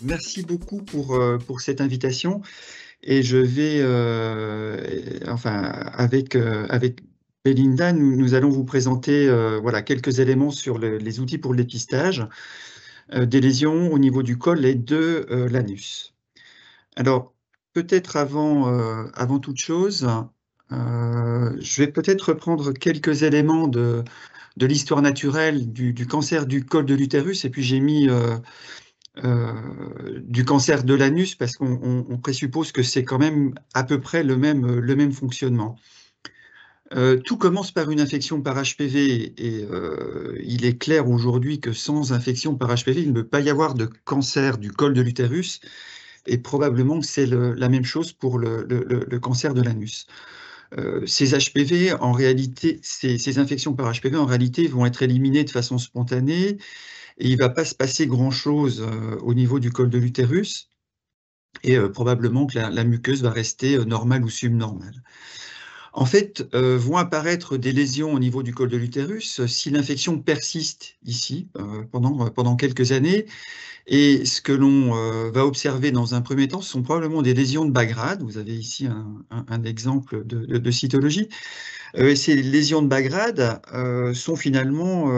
merci beaucoup pour cette invitation. Et je vais, enfin, avec Belinda, nous allons vous présenter voilà, quelques éléments sur les outils pour le dépistage des lésions au niveau du col et de l'anus. Alors, peut-être avant toute chose, je vais peut-être reprendre quelques éléments de l'histoire naturelle du cancer du col de l'utérus, et puis j'ai mis du cancer de l'anus parce qu'on présuppose que c'est quand même à peu près le même fonctionnement. Tout commence par une infection par HPV et il est clair aujourd'hui que sans infection par HPV, il ne peut pas y avoir de cancer du col de l'utérus et probablement que c'est la même chose pour le cancer de l'anus. Ces HPV, en réalité, ces infections par HPV, en réalité, vont être éliminées de façon spontanée et il ne va pas se passer grand-chose au niveau du col de l'utérus et probablement que la muqueuse va rester normale ou subnormale. En fait, vont apparaître des lésions au niveau du col de l'utérus si l'infection persiste ici pendant quelques années. Et ce que l'on va observer dans un premier temps, ce sont probablement des lésions de bas grade. Vous avez ici un exemple de cytologie. Ces lésions de bas grade sont finalement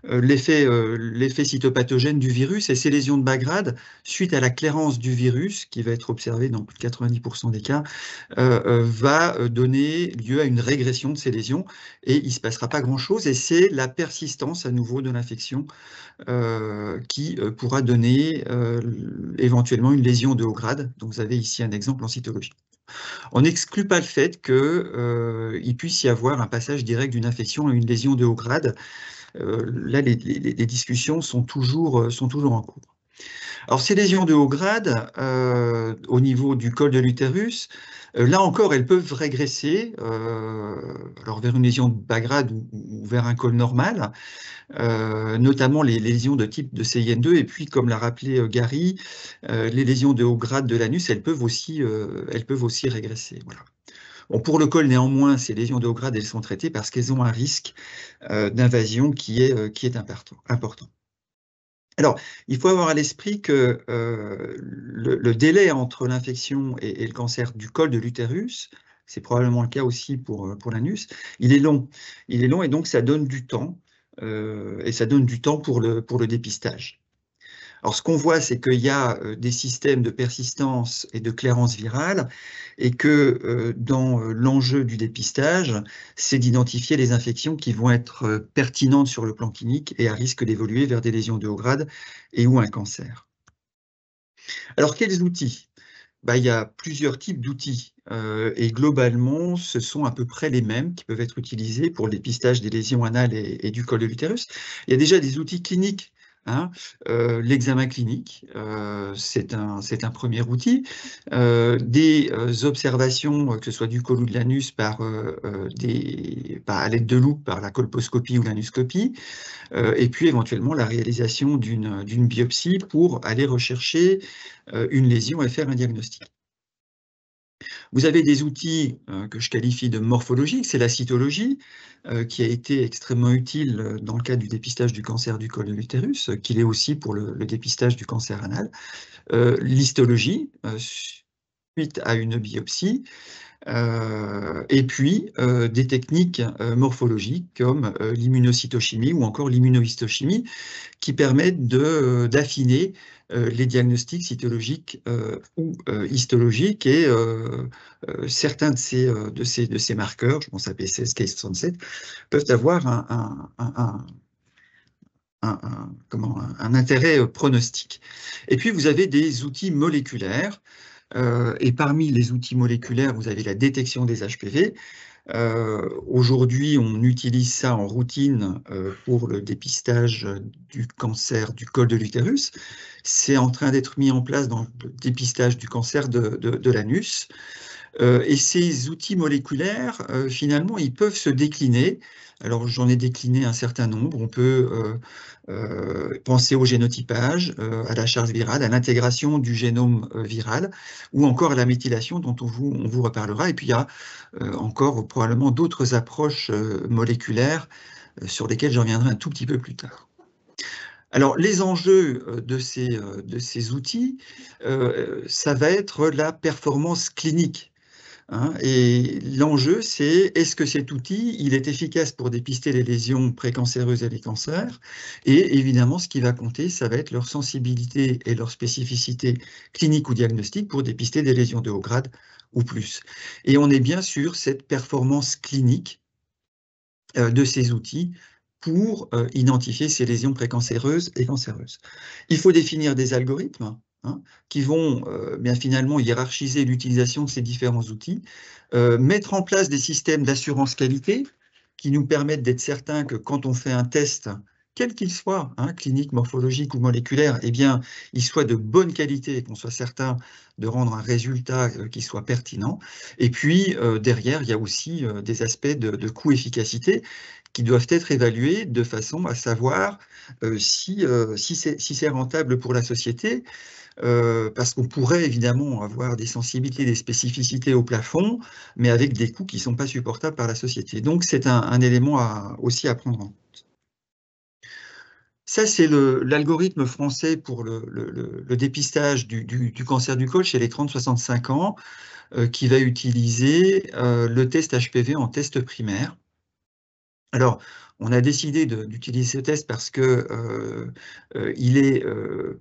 l'effet cytopathogène du virus. Et ces lésions de bas grade, suite à la clairance du virus, qui va être observée dans plus de 90% des cas, va donner lieu à une régression de ces lésions. Et il ne se passera pas grand-chose. Et c'est la persistance à nouveau de l'infection qui pourra donner éventuellement une lésion de haut grade. Donc vous avez ici un exemple en cytologie. On n'exclut pas le fait qu'il puisse y avoir un passage direct d'une infection à une lésion de haut grade. Là, les discussions sont toujours en cours. Alors, ces lésions de haut grade, au niveau du col de l'utérus, là encore, elles peuvent régresser alors vers une lésion de bas grade ou vers un col normal, notamment les lésions de type de CIN2. Et puis, comme l'a rappelé Gary, les lésions de haut grade de l'anus, elles peuvent aussi régresser. Voilà. Bon, pour le col, néanmoins, ces lésions de haut grade, elles sont traitées parce qu'elles ont un risque d'invasion qui est important. Alors, il faut avoir à l'esprit que le délai entre l'infection et le cancer du col de l'utérus, c'est probablement le cas aussi pour l'anus, il est long. Il est long et donc ça donne du temps, et ça donne du temps pour le dépistage. Alors, ce qu'on voit, c'est qu'il y a des systèmes de persistance et de clairance virale et que dans l'enjeu du dépistage, c'est d'identifier les infections qui vont être pertinentes sur le plan clinique et à risque d'évoluer vers des lésions de haut grade et ou un cancer. Alors, quels outils? Il y a plusieurs types d'outils et globalement, ce sont à peu près les mêmes qui peuvent être utilisés pour le dépistage des lésions anales et du col de l'utérus. Il y a déjà des outils cliniques, hein. L'examen clinique, c'est un premier outil. Des observations, que ce soit du col ou de l'anus, à l'aide de loupe, par la colposcopie ou l'anuscopie, et puis éventuellement la réalisation d'une biopsie pour aller rechercher une lésion et faire un diagnostic. Vous avez des outils que je qualifie de morphologiques, c'est la cytologie, qui a été extrêmement utile dans le cadre du dépistage du cancer du col de l'utérus, qu'il est aussi pour le dépistage du cancer anal. L'histologie, suite à une biopsie, et puis des techniques morphologiques comme l'immunocytochimie ou encore l'immunohistochimie qui permettent d'affiner les diagnostics cytologiques ou histologiques et certains de ces marqueurs, je pense à P16, K67, peuvent avoir un intérêt pronostic. Et puis vous avez des outils moléculaires. Et parmi les outils moléculaires, vous avez la détection des HPV. Aujourd'hui, on utilise ça en routine pour le dépistage du cancer du col de l'utérus. C'est en train d'être mis en place dans le dépistage du cancer de l'anus. Et ces outils moléculaires, finalement, ils peuvent se décliner. Alors, j'en ai décliné un certain nombre. On peut penser au génotypage, à la charge virale, à l'intégration du génome viral, ou encore à la méthylation dont on vous reparlera. Et puis, il y a encore probablement d'autres approches moléculaires sur lesquelles je reviendrai un tout petit peu plus tard. Alors, les enjeux de ces outils, ça va être la performance clinique, hein. Et l'enjeu, c'est est-ce que cet outil, il est efficace pour dépister les lésions précancéreuses et les cancers? Et évidemment, ce qui va compter, ça va être leur sensibilité et leur spécificité clinique ou diagnostique pour dépister des lésions de haut grade ou plus. Et on est bien sur cette performance clinique de ces outils pour identifier ces lésions précancéreuses et cancéreuses. Il faut définir des algorithmes, hein, qui vont bien finalement hiérarchiser l'utilisation de ces différents outils, mettre en place des systèmes d'assurance qualité qui nous permettent d'être certains que quand on fait un test, quel qu'il soit, hein, clinique, morphologique ou moléculaire, eh bien, il soit de bonne qualité et qu'on soit certain de rendre un résultat qui soit pertinent. Et puis, derrière, il y a aussi des aspects de coût-efficacité qui doivent être évalués de façon à savoir si c'est rentable pour la société, parce qu'on pourrait évidemment avoir des sensibilités, des spécificités au plafond, mais avec des coûts qui ne sont pas supportables par la société. Donc c'est un élément aussi à prendre en compte. Ça, c'est l'algorithme français pour le dépistage du cancer du col chez les 30-65 ans, qui va utiliser le test HPV en test primaire. Alors, on a décidé d'utiliser ce test parce que il est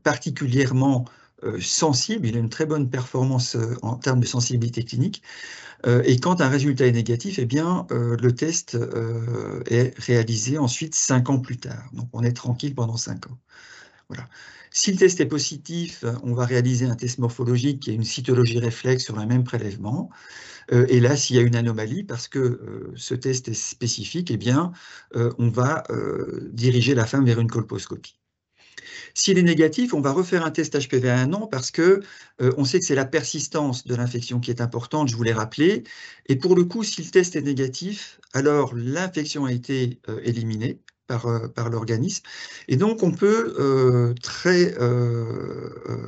particulièrement sensible, il a une très bonne performance en termes de sensibilité clinique, et quand un résultat est négatif, eh bien, le test est réalisé ensuite 5 ans plus tard. Donc, on est tranquille pendant 5 ans. Voilà. Si le test est positif, on va réaliser un test morphologique qui est une cytologie réflexe sur le même prélèvement. Et là, s'il y a une anomalie, parce que ce test est spécifique, eh bien, on va diriger la femme vers une colposcopie. S'il est négatif, on va refaire un test HPV à 1 an parce que on sait que c'est la persistance de l'infection qui est importante, je vous l'ai rappelé. Et pour le coup, si le test est négatif, alors l'infection a été éliminée par l'organisme. Et donc, on peut très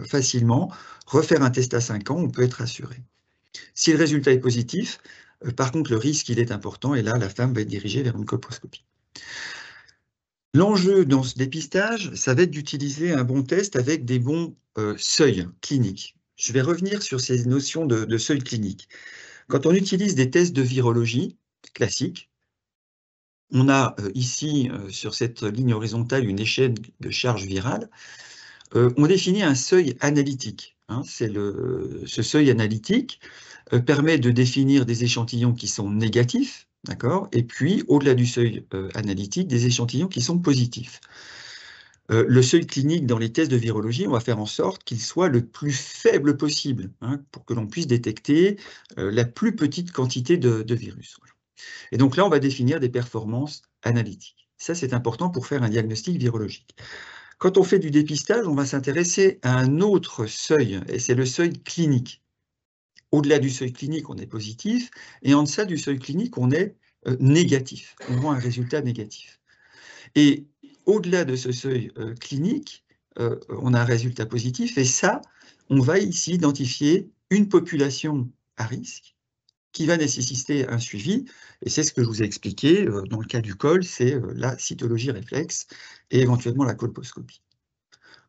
facilement refaire un test à 5 ans, on peut être assuré. Si le résultat est positif, par contre, le risque, il est important, et là, la femme va être dirigée vers une colposcopie. L'enjeu dans ce dépistage, ça va être d'utiliser un bon test avec des bons seuils cliniques. Je vais revenir sur ces notions de seuil clinique. Quand on utilise des tests de virologie classiques, on a ici, sur cette ligne horizontale, une échelle de charge virale. On définit un seuil analytique, hein. Ce seuil analytique permet de définir des échantillons qui sont négatifs, d'accord, et puis, au-delà du seuil analytique, des échantillons qui sont positifs. Le seuil clinique dans les tests de virologie, on va faire en sorte qu'il soit le plus faible possible, hein, pour que l'on puisse détecter la plus petite quantité de virus. Voilà. Et donc là, on va définir des performances analytiques. Ça, c'est important pour faire un diagnostic virologique. Quand on fait du dépistage, on va s'intéresser à un autre seuil, et c'est le seuil clinique. Au-delà du seuil clinique, on est positif, et en deçà du seuil clinique, on est négatif. On voit un résultat négatif. Et au-delà de ce seuil clinique, on a un résultat positif, et ça, on va ici identifier une population à risque qui va nécessiter un suivi, et c'est ce que je vous ai expliqué, dans le cas du col, c'est la cytologie réflexe et éventuellement la colposcopie.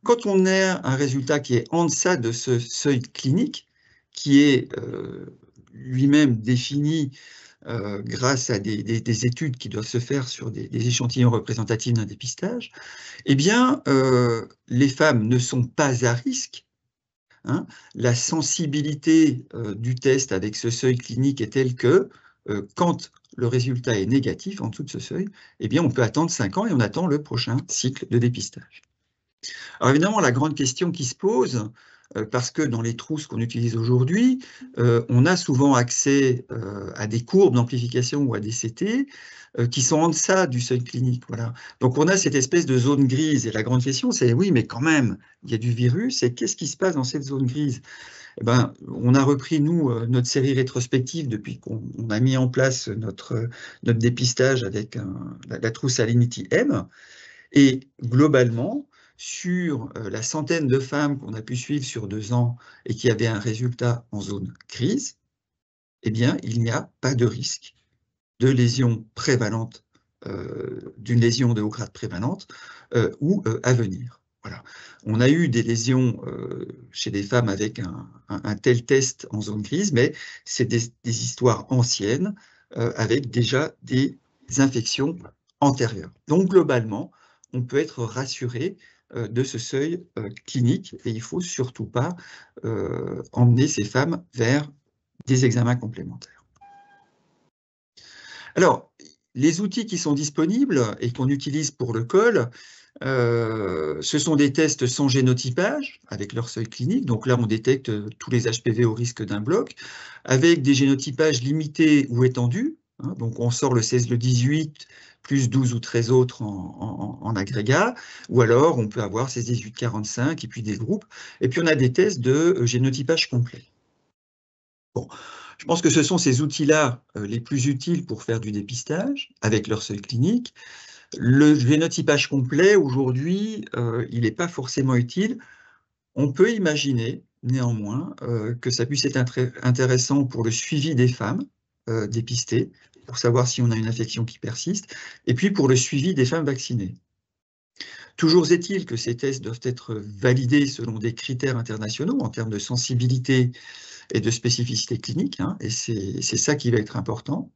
Quand on a un résultat qui est en deçà de ce seuil clinique, qui est lui-même défini grâce à des études qui doivent se faire sur des échantillons représentatifs d'un dépistage, eh bien, les femmes ne sont pas à risque, hein. La sensibilité du test avec ce seuil clinique est telle que quand le résultat est négatif en dessous de ce seuil, eh bien, on peut attendre 5 ans et on attend le prochain cycle de dépistage. Alors évidemment, la grande question qui se pose, parce que dans les trousses qu'on utilise aujourd'hui, on a souvent accès à des courbes d'amplification ou à des CT qui sont en deçà du seuil clinique. Voilà. Donc on a cette espèce de zone grise. Et la grande question, c'est oui, mais quand même, il y a du virus, et qu'est-ce qui se passe dans cette zone grise? Eh ben, on a repris, nous, notre série rétrospective depuis qu'on a mis en place notre dépistage avec la trousse Alinity M. Et globalement, sur la centaine de femmes qu'on a pu suivre sur 2 ans et qui avaient un résultat en zone grise, eh bien, il n'y a pas de risque de lésion prévalente d'une lésion de haut grade prévalente ou à venir. Voilà. On a eu des lésions chez des femmes avec un tel test en zone grise, mais c'est des histoires anciennes avec déjà des infections antérieures. Donc globalement, on peut être rassuré de ce seuil clinique et il ne faut surtout pas emmener ces femmes vers des examens complémentaires. Alors, les outils qui sont disponibles et qu'on utilise pour le col, ce sont des tests sans génotypage, avec leur seuil clinique. Donc là, on détecte tous les HPV au risque d'un bloc, avec des génotypages limités ou étendus. Hein, donc on sort le 16, le 18, plus 12 ou 13 autres en agrégat, ou alors on peut avoir ces 18-45 et puis des groupes. Et puis on a des tests de génotypage complet. Bon, je pense que ce sont ces outils-là les plus utiles pour faire du dépistage, avec leur seuil clinique. Le génotypage complet, aujourd'hui, il n'est pas forcément utile. On peut imaginer, néanmoins, que ça puisse être intéressant pour le suivi des femmes dépistées, pour savoir si on a une infection qui persiste, et puis pour le suivi des femmes vaccinées. Toujours est-il que ces tests doivent être validés selon des critères internationaux en termes de sensibilité et de spécificité clinique, hein, et c'est ça qui va être important.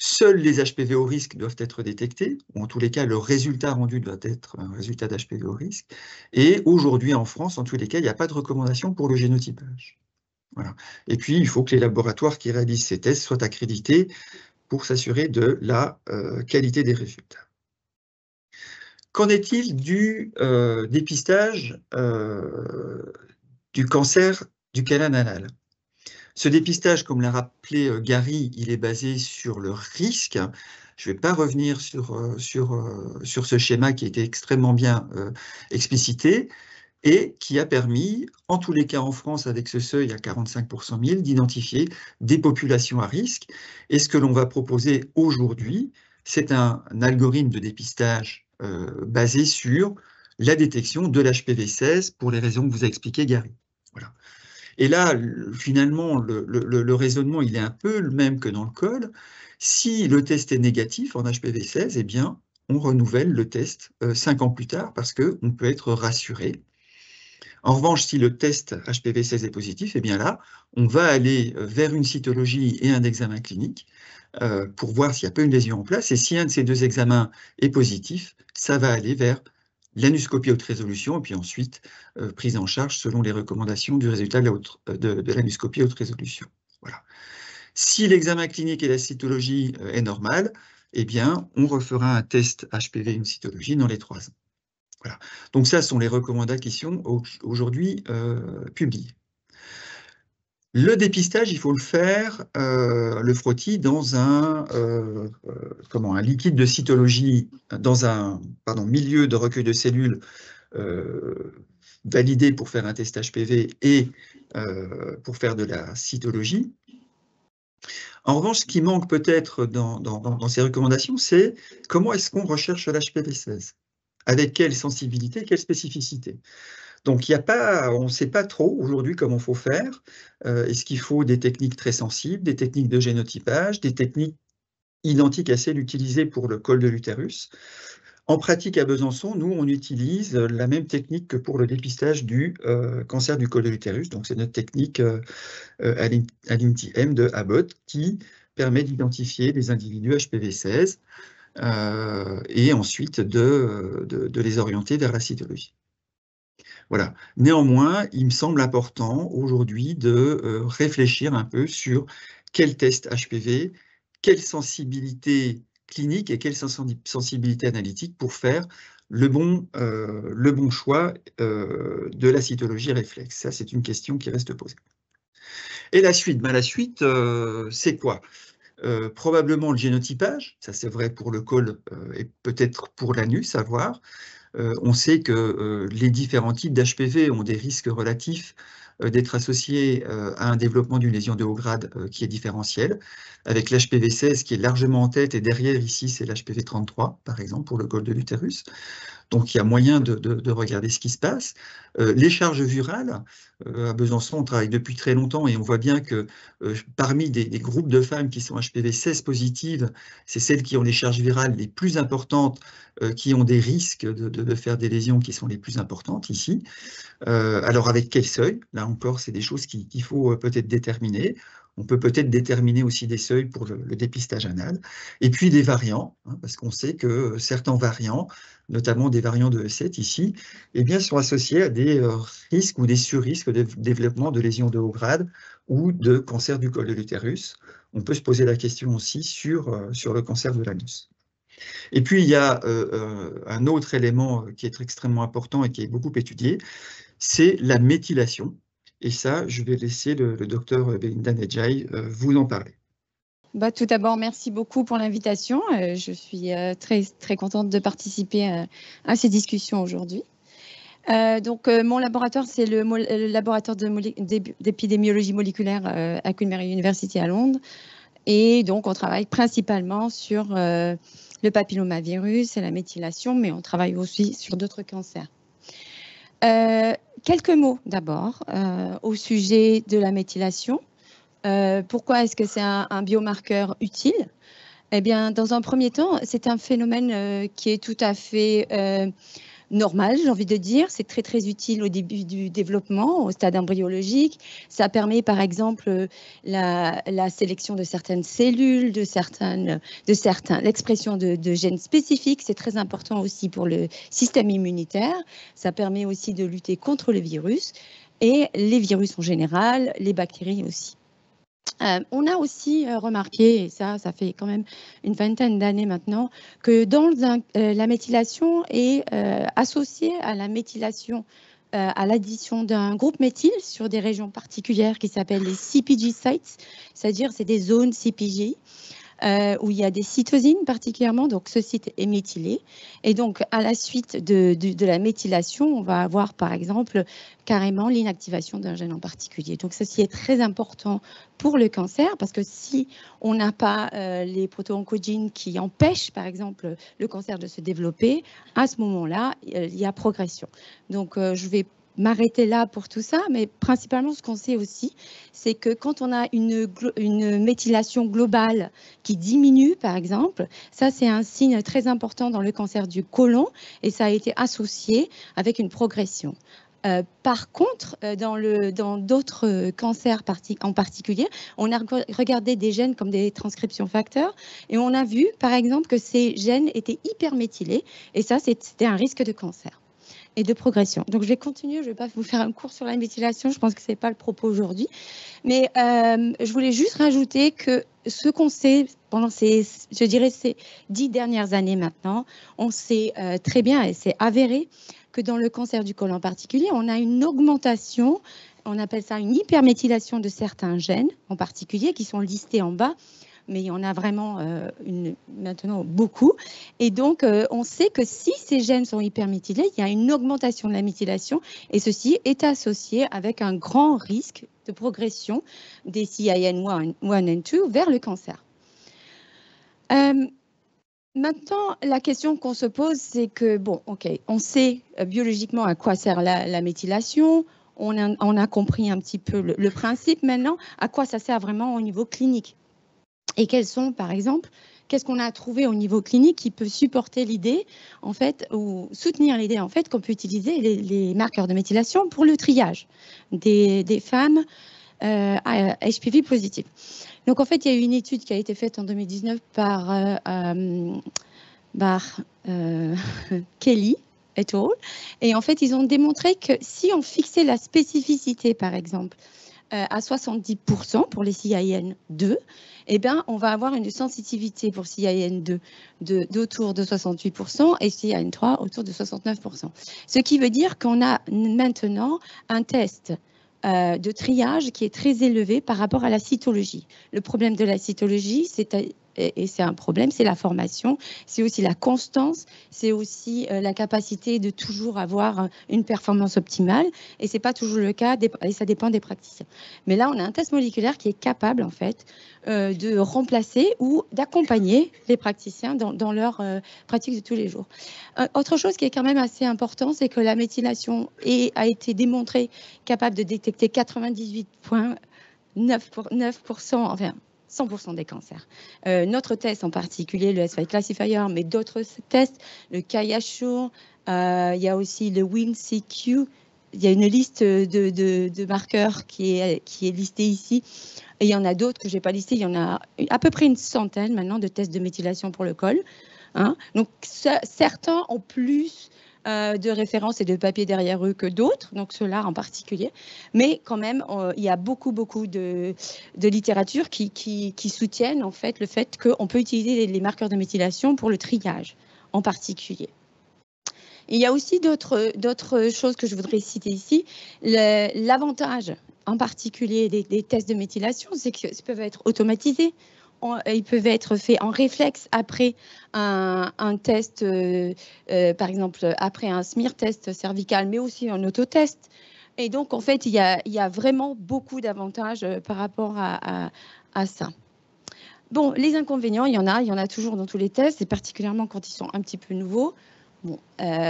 Seuls les HPV au risque doivent être détectés, ou en tous les cas, le résultat rendu doit être un résultat d'HPV au risque. Et aujourd'hui, en France, en tous les cas, il n'y a pas de recommandation pour le génotypage. Voilà. Et puis, il faut que les laboratoires qui réalisent ces tests soient accrédités pour s'assurer de la qualité des résultats. Qu'en est-il du dépistage du cancer du canal anal? Ce dépistage, comme l'a rappelé Gary, il est basé sur le risque. Je ne vais pas revenir sur ce schéma qui était extrêmement bien explicité et qui a permis, en tous les cas en France, avec ce seuil à 45 pour 100 000, d'identifier des populations à risque. Et ce que l'on va proposer aujourd'hui, c'est un algorithme de dépistage basé sur la détection de l'HPV-16 pour les raisons que vous a expliquées Gary. Voilà. Et là, finalement, le raisonnement, il est un peu le même que dans le col. Si le test est négatif en HPV-16, eh bien, on renouvelle le test 5 ans plus tard parce qu'on peut être rassuré. En revanche, si le test HPV-16 est positif, eh bien là, on va aller vers une cytologie et un examen clinique pour voir s'il n'y a pas une lésion en place. Et si un de ces deux examens est positif, ça va aller vers l'anuscopie haute résolution, et puis ensuite prise en charge selon les recommandations du résultat de l'anuscopie haute résolution. Voilà. Si l'examen clinique et la cytologie est normal, eh bien, on refera un test HPV, une cytologie dans les 3 ans. Voilà. Donc ça sont les recommandations aujourd'hui publiées. Le dépistage, il faut le faire, le frottis, dans un liquide de cytologie, dans un milieu de recueil de cellules validé pour faire un test HPV et pour faire de la cytologie. En revanche, ce qui manque peut-être dans ces recommandations, c'est comment est-ce qu'on recherche l'HPV-16 ? Avec quelle sensibilité, quelle spécificité ? Donc, on ne sait pas trop aujourd'hui comment il faut faire. Est-ce qu'il faut des techniques très sensibles, des techniques de génotypage, des techniques identiques à celles utilisées pour le col de l'utérus? En pratique, à Besançon, nous, on utilise la même technique que pour le dépistage du cancer du col de l'utérus. Donc, c'est notre technique Alinity-M de Abbott qui permet d'identifier des individus HPV-16 et ensuite de les orienter vers la cytologie. Voilà. Néanmoins, il me semble important aujourd'hui de réfléchir un peu sur quel test HPV, quelle sensibilité clinique et quelle sensibilité analytique pour faire le bon choix de la cytologie réflexe. Ça, c'est une question qui reste posée. Et la suite, la suite, c'est quoi ? Probablement le génotypage, ça c'est vrai pour le col et peut-être pour l'anus, à voir. On sait que les différents types d'HPV ont des risques relatifs d'être associés à un développement d'une lésion de haut grade qui est différentiel, avec l'HPV-16 qui est largement en tête, et derrière ici c'est l'HPV-33, par exemple, pour le col de l'utérus. Donc, il y a moyen de regarder ce qui se passe. Les charges virales, à Besançon, on travaille depuis très longtemps et on voit bien que parmi des groupes de femmes qui sont HPV-16 positives, c'est celles qui ont les charges virales les plus importantes, qui ont des risques de faire des lésions qui sont les plus importantes ici. Alors avec quel seuil? Là encore, c'est des choses qu'il faut peut-être déterminer. On peut peut-être déterminer aussi des seuils pour le dépistage anal. Et puis des variants, hein, parce qu'on sait que certains variants, notamment des variants de E7 ici, eh bien, sont associés à des risques ou des surrisques de développement de lésions de haut grade ou de cancer du col de l'utérus. On peut se poser la question aussi sur le cancer de l'anus. Et puis, il y a un autre élément qui est extrêmement important et qui est beaucoup étudié, c'est la méthylation. Et ça, je vais laisser le docteur Belinda Nedjai vous en parler. Tout d'abord, merci beaucoup pour l'invitation. Je suis très contente de participer à ces discussions aujourd'hui. Mon laboratoire, c'est le laboratoire d'épidémiologie moléculaire à Queen Mary University à Londres. Et donc, on travaille principalement sur le papillomavirus et la méthylation, mais on travaille aussi sur d'autres cancers. Quelques mots d'abord au sujet de la méthylation. Pourquoi est-ce que c'est un biomarqueur utile? Eh bien, dans un premier temps, c'est un phénomène qui est tout à fait normal, j'ai envie de dire. C'est très utile au début du développement, au stade embryologique. Ça permet par exemple la sélection de certaines cellules, l'expression de gènes spécifiques. C'est très important aussi pour le système immunitaire. Ça permet aussi de lutter contre le virus et les virus en général, les bactéries aussi. On a aussi remarqué, et ça fait quand même une vingtaine d'années maintenant, que la méthylation est associée à la méthylation, à l'addition d'un groupe méthyle sur des régions particulières qui s'appellent les CpG sites, c'est-à-dire c'est des zones CpG. Où il y a des cytosines particulièrement, donc ce site est méthylé. Et donc, à la suite de la méthylation, on va avoir par exemple carrément l'inactivation d'un gène en particulier. Donc, ceci est très important pour le cancer parce que si on n'a pas les proto-oncogenes qui empêchent par exemple le cancer de se développer, à ce moment-là, il y a progression. Donc, je vais m'arrêter là pour tout ça, mais principalement ce qu'on sait aussi, c'est que quand on a une méthylation globale qui diminue, par exemple, ça c'est un signe très important dans le cancer du côlon et ça a été associé avec une progression. Par contre, dans d'autres cancers en particulier, on a regardé des gènes comme des transcription facteurs et on a vu, par exemple, que ces gènes étaient hyperméthylés et ça, c'était un risque de cancer et de progression. Donc, je vais continuer. Je ne vais pas vous faire un cours sur la méthylation. Je pense que ce n'est pas le propos aujourd'hui. Mais je voulais juste rajouter que ce qu'on sait pendant ces 10 dernières années maintenant, on sait très bien et c'est avéré que dans le cancer du côlon en particulier, on a une augmentation, on appelle ça une hyperméthylation de certains gènes en particulier qui sont listés en bas. Mais il y en a vraiment maintenant beaucoup. Et donc, on sait que si ces gènes sont hyperméthylés, il y a une augmentation de la méthylation et ceci est associé avec un grand risque de progression des CIN1 et 2 vers le cancer. Maintenant, la question qu'on se pose, c'est que, bon, OK, on sait biologiquement à quoi sert la méthylation. On a compris un petit peu le principe. Maintenant, à quoi ça sert vraiment au niveau clinique? Et quels sont, par exemple, qu'est-ce qu'on a trouvé au niveau clinique qui peut supporter l'idée, en fait, ou soutenir l'idée, en fait, qu'on peut utiliser les marqueurs de méthylation pour le triage des femmes HPV positives. Donc, en fait, il y a eu une étude qui a été faite en 2019 par Kelly et al. Et en fait, ils ont démontré que si on fixait la spécificité, par exemple, à 70% pour les CIN2, eh bien, on va avoir une sensitivité pour CIN2 d'autour de 68% et CIN3 autour de 69%. Ce qui veut dire qu'on a maintenant un test de triage qui est très élevé par rapport à la cytologie. Le problème de la cytologie, et c'est un problème, c'est la formation, c'est aussi la constance, c'est aussi la capacité de toujours avoir une performance optimale. Et ce n'est pas toujours le cas, et ça dépend des praticiens. Mais là, on a un test moléculaire qui est capable, en fait, de remplacer ou d'accompagner les praticiens dans leur pratique de tous les jours. Autre chose qui est quand même assez important, c'est que la méthylation a été démontrée capable de détecter 98,9%, enfin 100% des cancers. Notre test en particulier, le S5 Classifier, mais d'autres tests, le QIAsure, il y a aussi le WinCQ. Il y a une liste de marqueurs qui est listée ici. Et il y en a d'autres que je n'ai pas listées. Il y en a à peu près une centaine maintenant de tests de méthylation pour le col. Hein. Donc, certains ont plus de références et de papiers derrière eux que d'autres, donc ceux-là en particulier. Mais quand même, il y a beaucoup de littérature qui soutiennent en fait le fait qu'on peut utiliser les marqueurs de méthylation pour le triage en particulier. Et il y a aussi d'autres choses que je voudrais citer ici. L'avantage en particulier des tests de méthylation, c'est qu'ils peuvent être automatisés. Ils peuvent être faits en réflexe après un test, par exemple, après un smear test cervical, mais aussi un autotest. Et donc, en fait, il y a vraiment beaucoup d'avantages par rapport à ça. Bon, les inconvénients, il y en a toujours dans tous les tests, et particulièrement quand ils sont un petit peu nouveaux. Bon,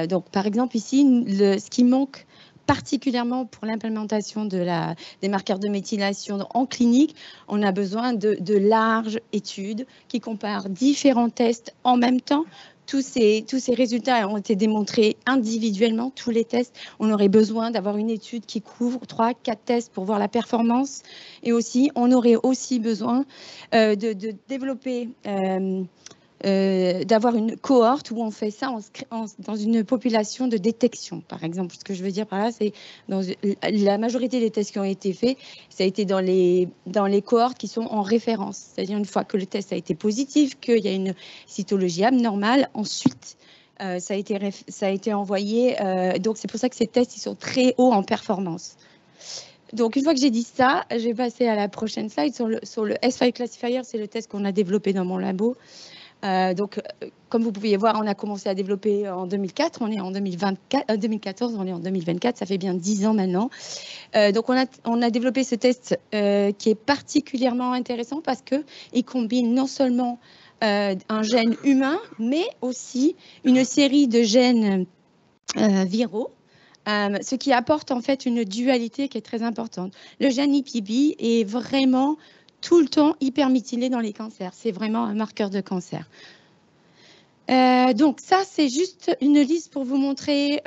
donc, par exemple, ici, ce qui manque particulièrement pour l'implémentation des marqueurs de méthylation en clinique, on a besoin de larges études qui comparent différents tests en même temps. Tous ces résultats ont été démontrés individuellement, tous les tests. On aurait besoin d'avoir une étude qui couvre 3-4 tests pour voir la performance. Et aussi, on aurait aussi besoin de développer... d'avoir une cohorte où on fait ça dans une population de détection, par exemple. Ce que je veux dire par là, c'est dans la majorité des tests qui ont été faits, ça a été dans les cohortes qui sont en référence. C'est-à-dire une fois que le test a été positif, qu'il y a une cytologie abnormale, ensuite, ça a été envoyé. Donc, c'est pour ça que ces tests, ils sont très hauts en performance. Donc, une fois que j'ai dit ça, je vais passer à la prochaine slide sur le S5 Classifier. C'est le test qu'on a développé dans mon labo. Donc, comme vous pouvez voir, on a commencé à développer en 2004, on est en 2014, on est en 2024, ça fait bien 10 ans maintenant. Donc, on a développé ce test qui est particulièrement intéressant parce qu'il combine non seulement un gène humain, mais aussi une série de gènes viraux. Ce qui apporte en fait une dualité qui est très importante. Le gène EPB est vraiment tout le temps hyperméthylé dans les cancers. C'est vraiment un marqueur de cancer. Donc ça, c'est juste une liste pour vous montrer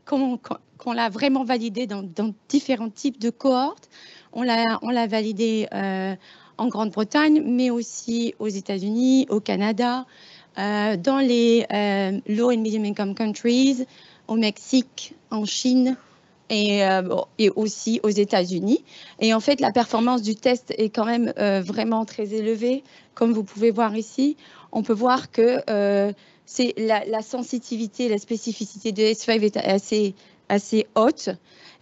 qu'on l'a vraiment validé dans différents types de cohortes. On l'a validé en Grande-Bretagne, mais aussi aux États-Unis, au Canada, dans les low and medium income countries, au Mexique, en Chine, et aussi aux États-Unis. Et en fait, la performance du test est quand même vraiment très élevée. Comme vous pouvez voir ici, on peut voir que c'est la sensitivité, la spécificité de S5 est assez haute.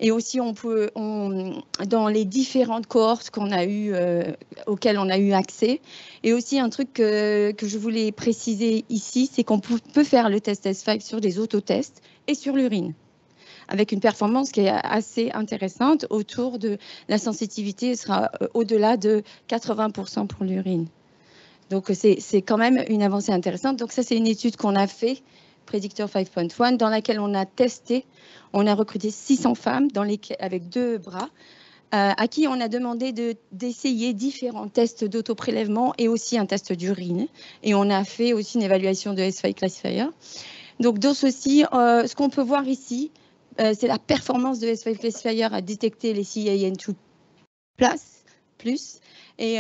Et aussi, dans les différentes cohortes auxquelles on a eu accès. Et aussi, un truc que je voulais préciser ici, c'est qu'on peut faire le test S5 sur des autotests et sur l'urine, avec une performance qui est assez intéressante. Autour de la sensitivité sera au-delà de 80% pour l'urine. Donc, c'est quand même une avancée intéressante. Donc, ça, c'est une étude qu'on a fait, Predictor 5.1, dans laquelle on a testé, on a recruté 600 femmes avec 2 bras, à qui on a demandé d'essayer différents tests d'autoprélèvement et aussi un test d'urine. Et on a fait aussi une évaluation de S5 Classifier. Donc, dans ceci, ce qu'on peut voir ici, c'est la performance de S5 Classifier à détecter les CAN2+. Et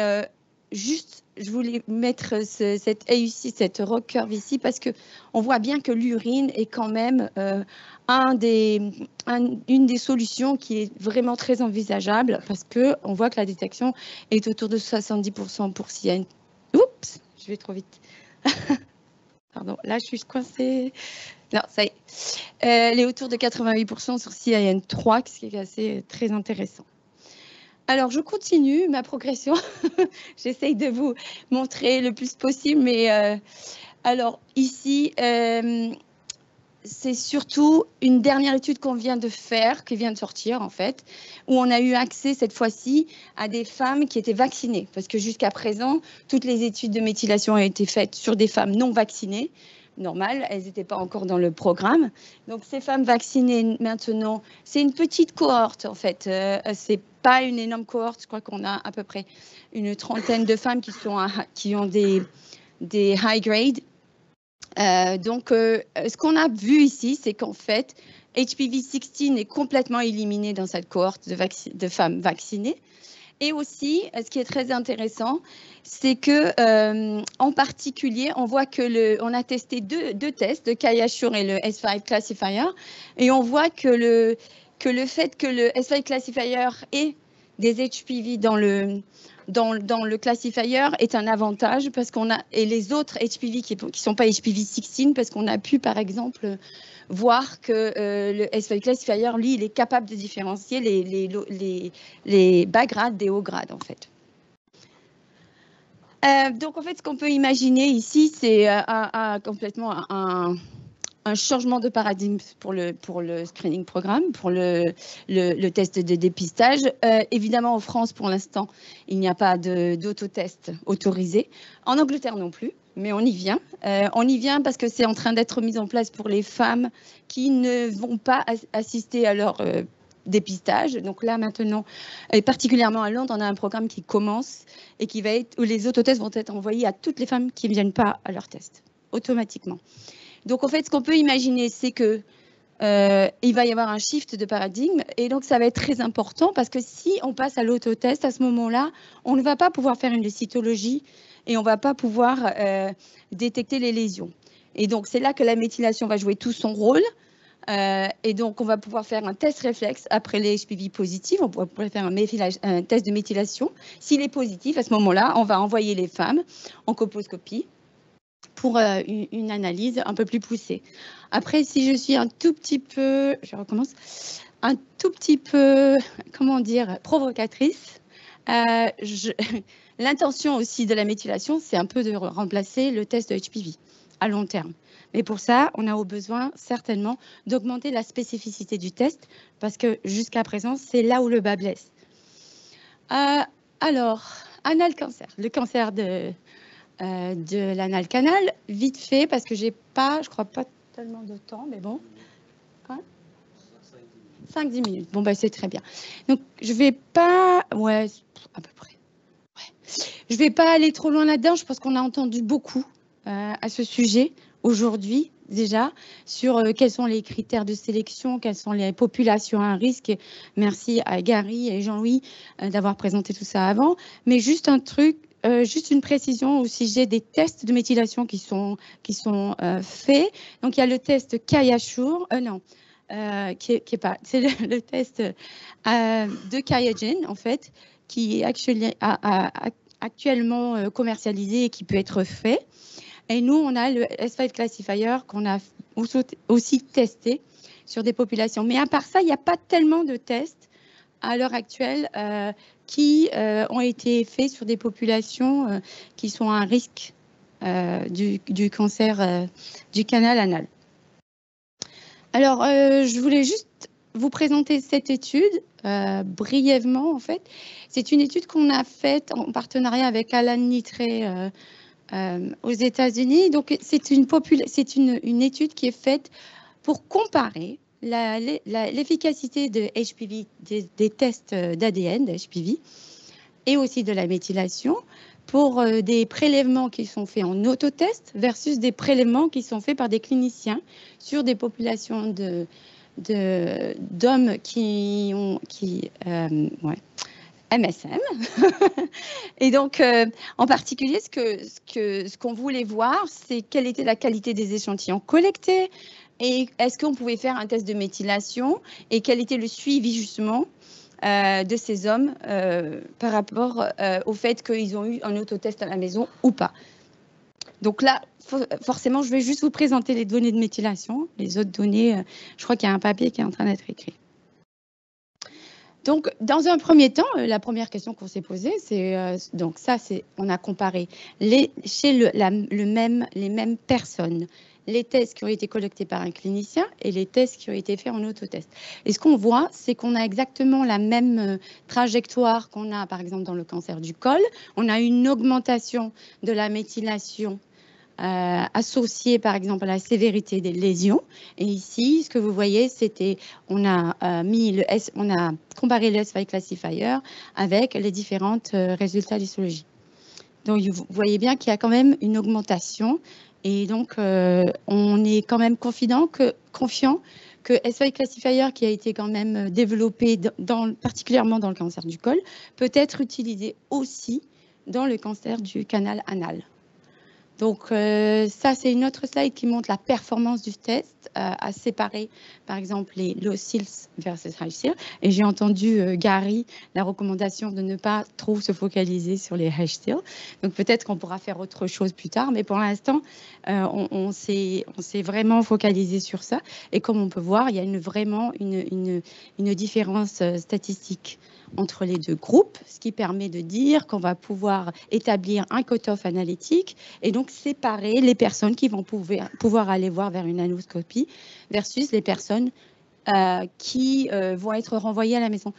juste, je voulais mettre cette rock curve ici parce qu'on voit bien que l'urine est quand même une des solutions qui est vraiment très envisageable parce qu'on voit que la détection est autour de 70% pour CAN. Oups, je vais trop vite. Pardon, là, je suis coincée. Non, ça y est. Elle est autour de 88% sur CIN3, ce qui est assez très intéressant. Alors, je continue ma progression. J'essaye de vous montrer le plus possible, mais alors ici, c'est surtout une dernière étude qu'on vient de faire, qui vient de sortir en fait, où on a eu accès cette fois-ci à des femmes qui étaient vaccinées, parce que jusqu'à présent, toutes les études de méthylation ont été faites sur des femmes non vaccinées. Normal, elles n'étaient pas encore dans le programme. Donc ces femmes vaccinées maintenant, c'est une petite cohorte en fait. C'est pas une énorme cohorte. Je crois qu'on a à peu près une trentaine de femmes qui ont des high grade. Donc ce qu'on a vu ici, c'est qu'en fait, HPV-16 est complètement éliminé dans cette cohorte de femmes vaccinées. Et aussi, ce qui est très intéressant, c'est que, en particulier, on voit que on a testé deux tests, le QIAsure et le S5 Classifier, et on voit que le fait que le S5 Classifier ait des HPV dans le classifier est un avantage parce qu'on a, et les autres HPV qui sont pas HPV-16, parce qu'on a pu, par exemple, voir que le S5 Classifier, lui, il est capable de différencier les bas grades des hauts grades, en fait. Donc, en fait, ce qu'on peut imaginer ici, c'est complètement un changement de paradigme pour le screening programme, pour le test de dépistage. Évidemment, en France, pour l'instant, il n'y a pas d'autotest autorisé. En Angleterre non plus, mais on y vient. On y vient parce que c'est en train d'être mis en place pour les femmes qui ne vont pas assister à leur dépistage. Donc là, maintenant, et particulièrement à Londres, on a un programme qui commence et qui va être, où les autotests vont être envoyés à toutes les femmes qui ne viennent pas à leur test, automatiquement. Donc, en fait, ce qu'on peut imaginer, c'est que il va y avoir un shift de paradigme et donc ça va être très important parce que si on passe à l'autotest, à ce moment-là, on ne va pas pouvoir faire une cytologie et on ne va pas pouvoir détecter les lésions. Et donc, c'est là que la méthylation va jouer tout son rôle. Et donc, on va pouvoir faire un test réflexe après les HPV positifs. On pourra faire un test de méthylation. S'il est positif, à ce moment-là, on va envoyer les femmes en colposcopie pour une analyse un peu plus poussée. Après, si je suis un tout petit peu, je recommence, un tout petit peu, comment dire, provocatrice, l'intention aussi de la méthylation, c'est un peu de remplacer le test de HPV à long terme. Mais pour ça, on a au besoin certainement d'augmenter la spécificité du test parce que jusqu'à présent, c'est là où le bas blesse. Alors, anal cancer, le cancer de l'anal canal, vite fait, parce que j'ai pas, je crois pas tellement de temps, mais bon. Hein 5-10 minutes. Bon, bah, c'est très bien. Donc, je vais pas, ouais, à peu près. Ouais. Je vais pas aller trop loin là-dedans. Je pense qu'on a entendu beaucoup à ce sujet aujourd'hui déjà sur quels sont les critères de sélection, quelles sont les populations à risque. Merci à Gary et Jean-Louis d'avoir présenté tout ça avant. Mais juste un truc, juste une précision au sujet des tests de méthylation qui sont faits. Donc, il y a le test QIAsure, non, qui est pas, c'est le test de QIAGEN, en fait, qui est actuellement commercialisé et qui peut être fait. Et nous, on a le S5 Classifier qu'on a aussi testé sur des populations. Mais à part ça, il n'y a pas tellement de tests à l'heure actuelle qui ont été faits sur des populations qui sont à risque du cancer du canal anal. Alors, je voulais juste vous présenter cette étude brièvement, en fait. C'est une étude qu'on a faite en partenariat avec Alan Nitré aux États-Unis. Donc, c'est une étude qui est faite pour comparer l'efficacité de HPV, des tests d'ADN de HPV et aussi de la méthylation pour des prélèvements qui sont faits en autotest versus des prélèvements qui sont faits par des cliniciens sur des populations d'hommes qui ont MSM. Et donc, en particulier, ce qu'on voulait voir, c'est quelle était la qualité des échantillons collectés et est-ce qu'on pouvait faire un test de méthylation et quel était le suivi justement de ces hommes par rapport au fait qu'ils ont eu un autotest à la maison ou pas. Donc là, forcément, je vais juste vous présenter les données de méthylation. Les autres données, je crois qu'il y a un papier qui est en train d'être écrit. Donc, dans un premier temps, la première question qu'on s'est posée, c'est donc ça, on a comparé chez les mêmes personnes, les tests qui ont été collectés par un clinicien et les tests qui ont été faits en autotest. Et ce qu'on voit, c'est qu'on a exactement la même trajectoire qu'on a, par exemple, dans le cancer du col. On a une augmentation de la méthylation associée, par exemple, à la sévérité des lésions. Et ici, ce que vous voyez, c'était, on a comparé le S5 Classifier avec les différents résultats d'histologie. Donc, vous voyez bien qu'il y a quand même une augmentation. Et donc, on est quand même confiant que S5 Classifier, qui a été quand même développé particulièrement dans le cancer du col, peut être utilisé aussi dans le cancer du canal anal. Donc, ça, c'est une autre slide qui montre la performance du test à séparer, par exemple, les low SILS versus high SILS. Et j'ai entendu, Gary, la recommandation de ne pas trop se focaliser sur les high SILS. Donc, peut-être qu'on pourra faire autre chose plus tard. Mais pour l'instant, on s'est vraiment focalisé sur ça. Et comme on peut voir, il y a vraiment une différence statistique entre les deux groupes, ce qui permet de dire qu'on va pouvoir établir un cut-off analytique et donc séparer les personnes qui vont pouvoir aller voir vers une anoscopie versus les personnes qui vont être renvoyées à la maison.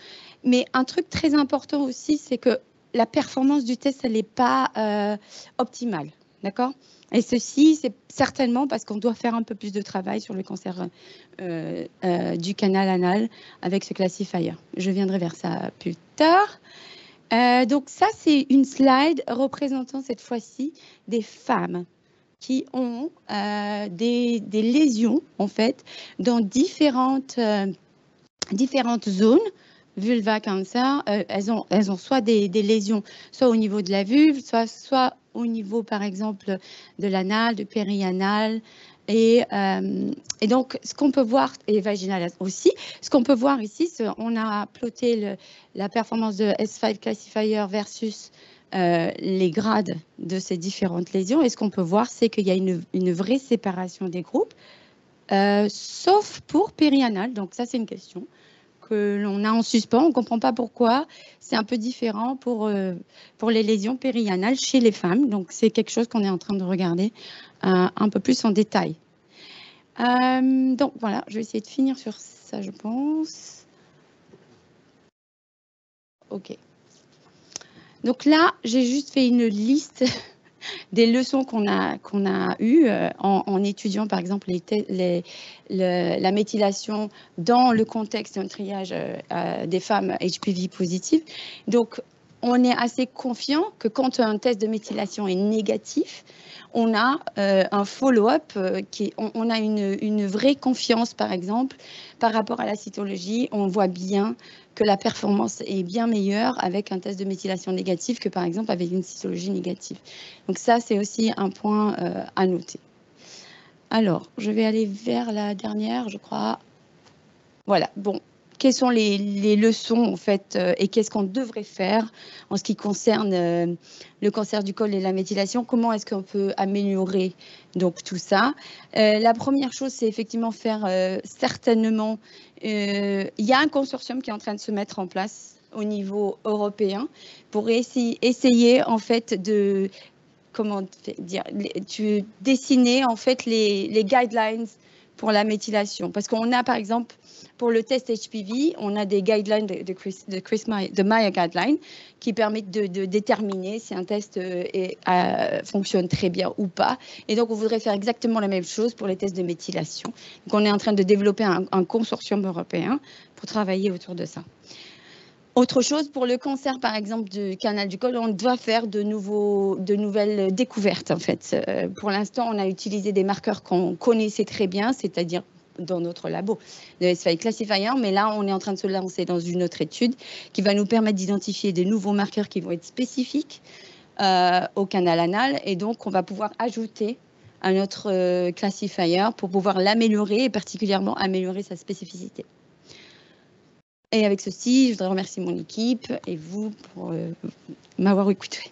Mais un truc très important aussi, c'est que la performance du test, elle n'est pas optimale, d'accord ? Et ceci, c'est certainement parce qu'on doit faire un peu plus de travail sur le cancer du canal anal avec ce classifier. Je viendrai vers ça plus tard. Donc ça, c'est une slide représentant cette fois-ci des femmes qui ont des lésions, en fait, dans différentes zones. Vulva cancer, elles ont soit des lésions, soit au niveau de la vulve, soit au niveau, par exemple, de l'anal, du périanal. Et donc, ce qu'on peut voir, et vaginal aussi, ce qu'on peut voir ici, on a ploté la performance de S5 Classifier versus les grades de ces différentes lésions. Et ce qu'on peut voir, c'est qu'il y a une vraie séparation des groupes, sauf pour périanal. Donc, ça, c'est une question que l'on a en suspens. On ne comprend pas pourquoi. C'est un peu différent pour les lésions périanales chez les femmes. Donc, c'est quelque chose qu'on est en train de regarder un peu plus en détail. Donc, voilà, je vais essayer de finir sur ça, je pense. OK. Donc là, j'ai juste fait une liste des leçons qu'on a eues en étudiant, par exemple, la méthylation dans le contexte d'un triage des femmes HPV positives. Donc, on est assez confiant que quand un test de méthylation est négatif, on a un follow-up, on a une vraie confiance, par exemple, par rapport à la cytologie. On voit bien que la performance est bien meilleure avec un test de méthylation négatif que, par exemple, avec une cytologie négative. Donc ça, c'est aussi un point à noter. Alors, je vais aller vers la dernière, je crois. Voilà, bon. Quelles sont les leçons, en fait, et qu'est-ce qu'on devrait faire en ce qui concerne le cancer du col et la méthylation? Comment est-ce qu'on peut améliorer donc tout ça? La première chose, c'est effectivement faire certainement... il y a un consortium qui est en train de se mettre en place au niveau européen pour essayer en fait, de... Comment dire, dessiner en fait les guidelines pour la méthylation. Parce qu'on a, par exemple, pour le test HPV, on a des guidelines de Maya Guidelines qui permettent de déterminer si un test fonctionne très bien ou pas. Et donc, on voudrait faire exactement la même chose pour les tests de méthylation. Donc, on est en train de développer un consortium européen pour travailler autour de ça. Autre chose, pour le cancer, par exemple, du canal du col, on doit faire de nouvelles découvertes, en fait. Pour l'instant, on a utilisé des marqueurs qu'on connaissait très bien, c'est-à-dire dans notre labo, le S5 Classifier, mais là, on est en train de se lancer dans une autre étude qui va nous permettre d'identifier des nouveaux marqueurs qui vont être spécifiques au canal anal, et donc, on va pouvoir ajouter un autre classifier pour pouvoir l'améliorer, et particulièrement améliorer sa spécificité. Et avec ceci, je voudrais remercier mon équipe et vous pour m'avoir écouté.